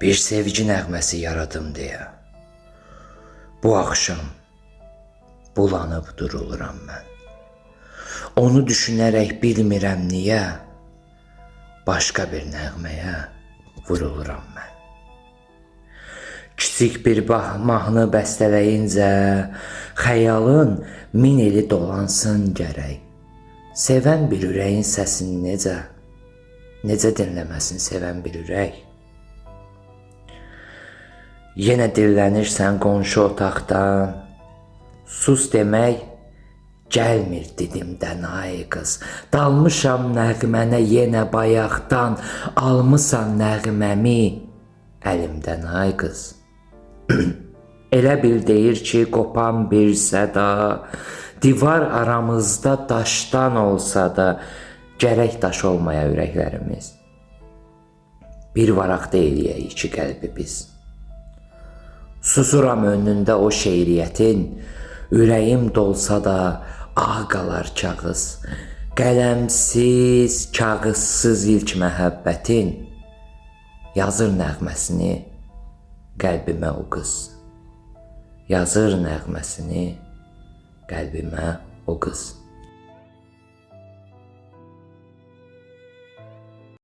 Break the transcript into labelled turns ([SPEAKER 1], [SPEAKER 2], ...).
[SPEAKER 1] bir sevgi nəğməsi yaradım deyə. Bu axşam bulanıb duruluram mən. Onu düşünərək bilmirəm niyə, başqa bir nəğməyə vuruluram mən. Kiçik bir mahnı bəstələyincə, xəyalın min ili dolansın gərək. Sevən bir ürəyin səsini necə dinləməsin sevən bir ürək. Yenə dillənirsən qonşu otaqdan, sus demək gəlmir didimdən ay qız. Dalmışam nəğmənə yenə bayaqdan, almısan nəğməmi əlimdən ay qız. Elə bil deyir ki, qopan bir səda, divar aramızda daşdan olsa da, gərək daş olmaya ürəklərimiz. Bir varaqda eləyək iki qəlbi biz. Susuram önündə o şeiriyyətin, ürəyim dolsa da ağ qalar kağız. Qələmsiz, kağızsız ilk məhəbbətin, yazır nəğməsini qəlbimə o qız. Yazır nəğməsini qəlbimə o qız.